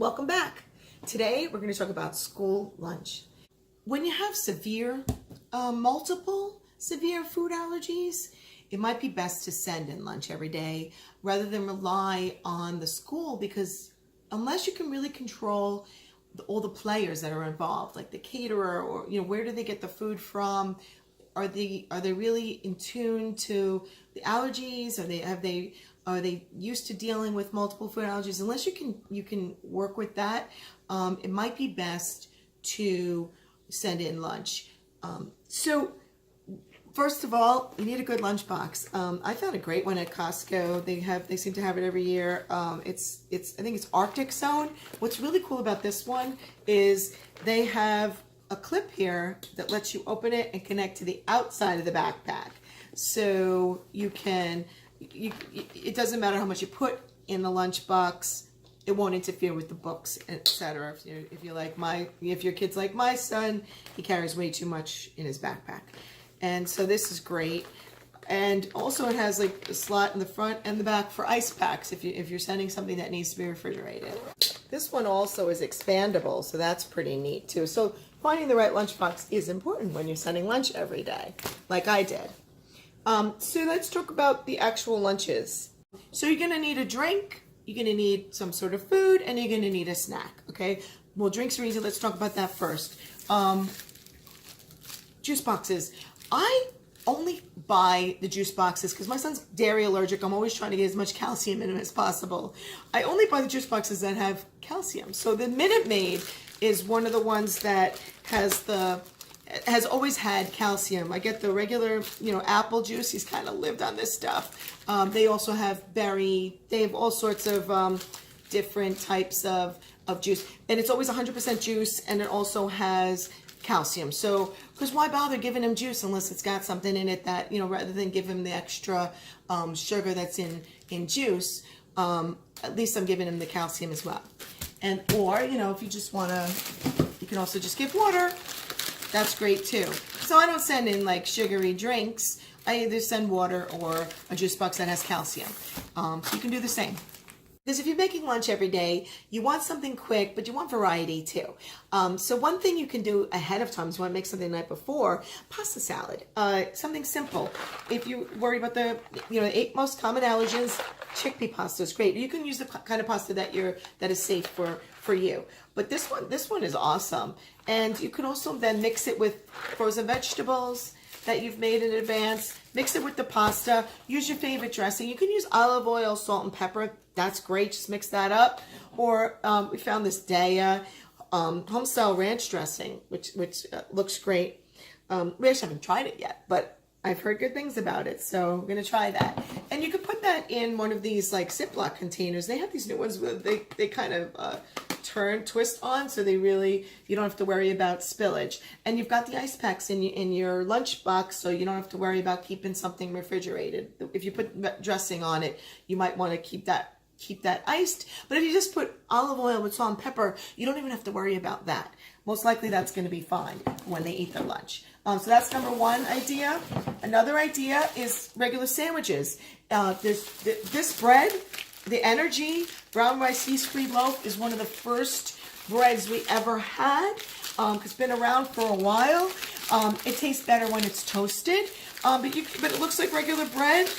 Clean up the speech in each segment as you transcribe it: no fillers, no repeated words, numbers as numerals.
Welcome back. Today we're going to talk about school lunch. When you have multiple severe food allergies, it might be best to send in lunch every day rather than rely on the school, because unless you can really control all the players that are involved, like the caterer, or where do they get the food from? Are they really in tune to the allergies? Are they used to dealing with multiple food allergies? Unless you can work with that, it might be best to send in lunch. So first of all, you need a good lunchbox. I found a great one at Costco. They seem to have it every year. I think it's Arctic Zone. What's really cool about this one is they have a clip here that lets you open it and connect to the outside of the backpack. So it doesn't matter how much you put in the lunchbox, it won't interfere with the books, etc. If your kid's like my son, he carries way too much in his backpack. And so this is great. And also it has like a slot in the front and the back for ice packs if you're sending something that needs to be refrigerated. This one also is expandable, so that's pretty neat too. So finding the right lunchbox is important when you're sending lunch every day, like I did. So let's talk about the actual lunches. So you're going to need a drink, you're going to need some sort of food, and you're going to need a snack, okay? Well, drinks are easy. Let's talk about that first. Juice boxes. I only buy the juice boxes because my son's dairy allergic. I'm always trying to get as much calcium in him as possible. I only buy the juice boxes that have calcium. So the Minute Maid is one of the ones that has always had calcium. I get the regular, apple juice. He's kind of lived on this stuff. They also have they have all sorts of different types of juice. And it's always 100% juice, and it also has calcium. So, because why bother giving him juice unless it's got something in it that, rather than give him the extra sugar that's in juice, at least I'm giving him the calcium as well. Or, if you just want to, you can also just give water. That's great too. So I don't send in like sugary drinks. I either send water or a juice box that has calcium. So you can do the same. Because if you're making lunch every day, you want something quick, but you want variety too. So one thing you can do ahead of time is you want to make something the night before, pasta salad. Something simple. If you worry about the 8 most common allergens, chickpea pasta is great. You can use the kind of pasta that is safe for you. But this one is awesome. And you can also then mix it with frozen vegetables that you've made in advance. Mix it with the pasta. Use your favorite dressing. You can use olive oil, salt, and pepper. That's great. Just mix that up. Or we found this Daya home-style ranch dressing, which looks great. We actually haven't tried it yet, but I've heard good things about it, so I'm going to try that. And you can put that in one of these like Ziploc containers. They have these new ones where they kind of twist on, so you don't have to worry about spillage. And you've got the ice packs in your lunch box, so you don't have to worry about keeping something refrigerated. If you put dressing on it, you might want to keep that iced. But if you just put olive oil with salt and pepper, you don't even have to worry about that. Most likely that's going to be fine when they eat their lunch. So that's number one idea. Another idea is regular sandwiches. This bread, the Energy brown rice yeast-free loaf, is one of the first breads we ever had. It's been around for a while. It tastes better when it's toasted, but it looks like regular bread,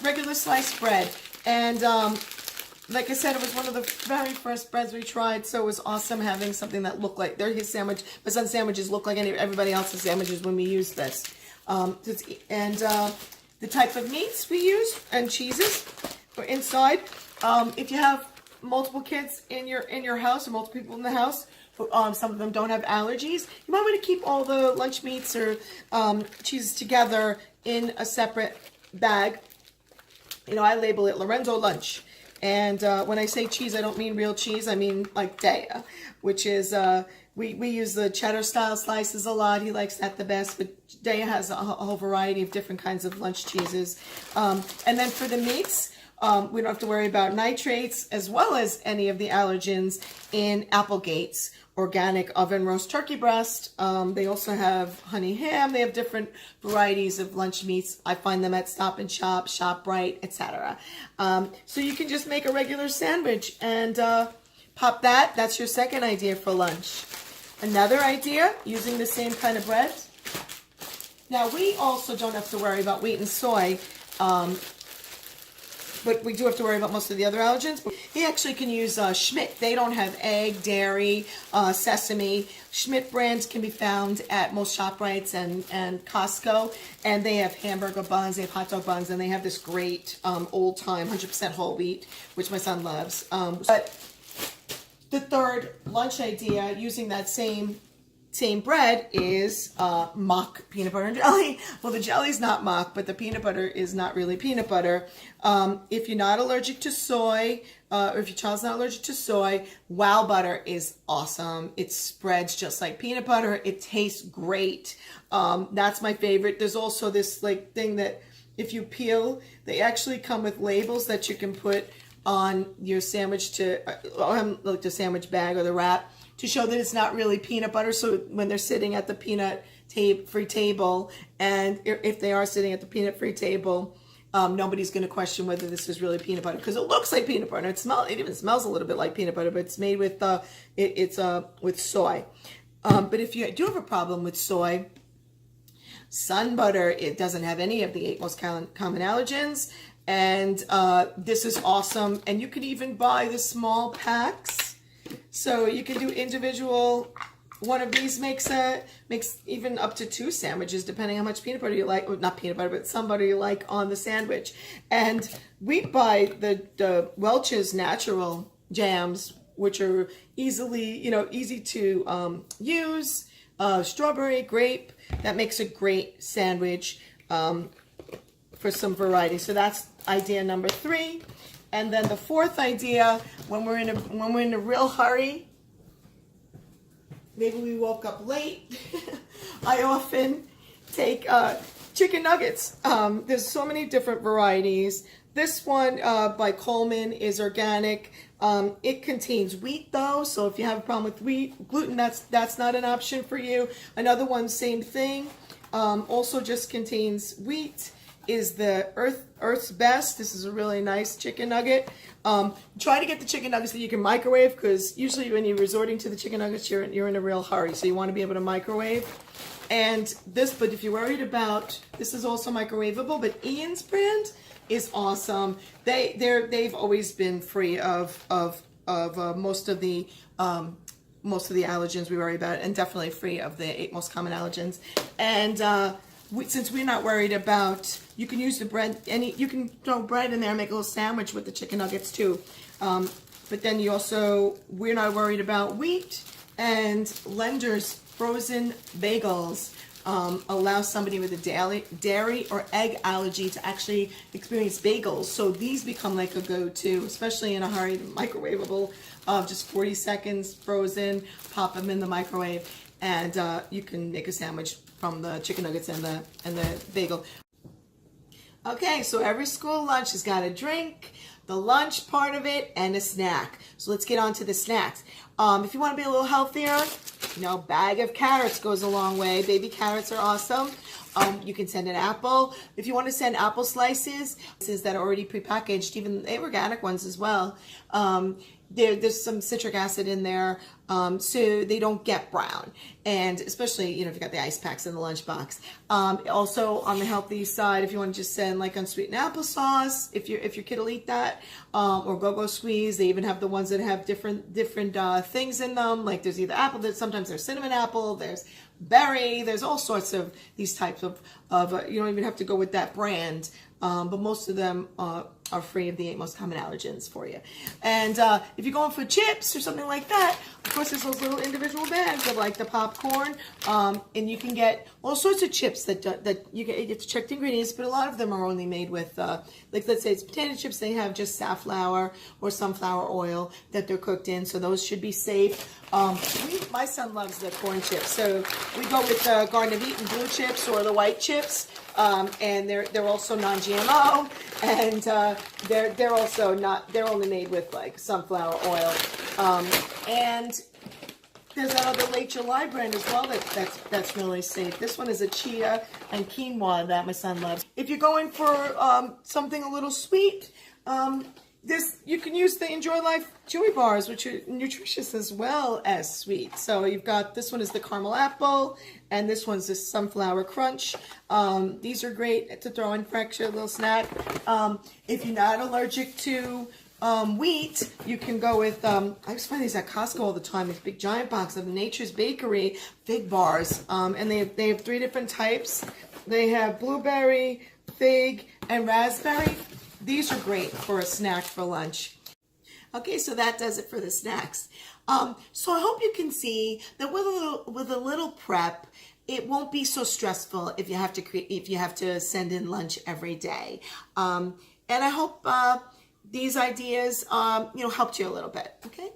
regular sliced bread. And like I said, it was one of the very first breads we tried, so it was awesome having something that looked like his sandwich. My son's sandwiches look like everybody else's sandwiches when we use this. The type of meats we use and cheeses are inside. If you have multiple kids in your house or multiple people in the house, some of them don't have allergies, you might want to keep all the lunch meats or cheeses together in a separate bag. I label it Lorenzo Lunch. And when I say cheese, I don't mean real cheese. I mean like Daya, which is, we use the cheddar style slices a lot. He likes that the best, but Daya has a whole variety of different kinds of lunch cheeses. And then for the meats, we don't have to worry about nitrates as well as any of the allergens in Applegate's organic oven roast turkey breast. They also have honey ham. They have different varieties of lunch meats. I find them at Stop and Shop, ShopRite, etc. So you can just make a regular sandwich and Pop that. That's your second idea for lunch. Another idea, using the same kind of bread. Now, we also don't have to worry about wheat and soy, but we do have to worry about most of the other allergens. He actually can use Schmidt. They don't have egg, dairy, sesame. Schmidt brands can be found at most ShopRites and Costco, and they have hamburger buns, they have hot dog buns, and they have this great old-time 100% whole wheat, which my son loves. But the third lunch idea, using that same bread, is mock peanut butter and jelly. Well, the jelly's not mock, but the peanut butter is not really peanut butter. If you're not allergic to soy, or if your child's not allergic to soy, Wow butter is awesome. It spreads just like peanut butter. It tastes great. That's my favorite. There's also this like thing that if you peel, they actually come with labels that you can put on your sandwich like the sandwich bag or the wrap, to show that it's not really peanut butter. So when they're sitting at the peanut-free table, and if they are sitting at the peanut-free table, nobody's going to question whether this is really peanut butter, because it looks like peanut butter. It even smells a little bit like peanut butter, but it's made with with soy. But if you do have a problem with soy, Sun butter, it doesn't have any of the 8 most common allergens, and this is awesome. And you can even buy the small packs. So you can do individual. One of these makes even up to 2 sandwiches, depending how much peanut butter you like. Well, not peanut butter, but some butter you like on the sandwich. And we buy the Welch's natural jams, which are easy to use. Strawberry, grape. That makes a great sandwich for some variety. So that's idea number 3. And then the 4th idea, when we're in a real hurry, maybe we woke up late, I often take chicken nuggets. There's so many different varieties. This one by Coleman is organic. It contains wheat though, so if you have a problem with wheat, gluten, that's not an option for you. Another one, same thing, also just contains wheat, is the Earth's Best. This is a really nice chicken nugget. Try to get the chicken nuggets that you can microwave, because usually when you're resorting to the chicken nuggets, you're in a real hurry, so you want to be able to microwave. And this, but if you're worried about, this is also microwavable, but Ian's brand is awesome. They've always been free of most of the allergens we worry about, and definitely free of the 8 most common allergens. And since we're not worried about, you can use the bread, you can throw bread in there and make a little sandwich with the chicken nuggets too. But then we're not worried about wheat, and Lender's frozen bagels allow somebody with a dairy or egg allergy to actually experience bagels. So these become like a go-to, especially in a hurry, microwavable, just 40 seconds, frozen, pop them in the microwave, and you can make a sandwich from the chicken nuggets and the bagel. Okay, so every school lunch has got a drink, the lunch part of it, and a snack. So let's get on to the snacks. If you want to be a little healthier, bag of carrots goes a long way. Baby carrots are awesome. You can send an apple. If you want to send apple slices that are already prepackaged, even the organic ones as well, there's some citric acid in there, so they don't get brown. And especially, if you got the ice packs in the lunchbox. Also on the healthy side, if you want to just send like unsweetened applesauce, if your kid will eat that, or go-go squeeze. They even have the ones that have different things in them. Like there's either apple, sometimes there's cinnamon apple, there's berry, there's all sorts of these types of you don't even have to go with that brand. But most of them are free of the 8 most common allergens for you. And if you're going for chips or something like that, of course there's those little individual bags of like the popcorn, and you can get all sorts of chips that you have to check the ingredients, but a lot of them are only made with, like let's say it's potato chips, they have just safflower or sunflower oil that they're cooked in, so those should be safe. My son loves the corn chips, so we go with the Garden of Eden blue chips or the white chips. And they're also non-GMO, and they're also they're only made with like sunflower oil. And there's that other Late July brand as well that's really safe. This one is a chia and quinoa that my son loves. If you're going for something a little sweet, you can use the Enjoy Life Chewy bars, which are nutritious as well as sweet. So you've got, this one is the caramel apple, and this one's the sunflower crunch. These are great to throw in for extra little snack. If you're not allergic to wheat, you can go with, I just find these at Costco all the time, this big giant box of Nature's Bakery fig bars. And they have 3 different types. They have blueberry, fig, and raspberry. These are great for a snack for lunch. Okay, so that does it for the snacks. So I hope you can see that with a little prep, it won't be so stressful if you have to send in lunch every day. And I hope these ideas helped you a little bit. Okay.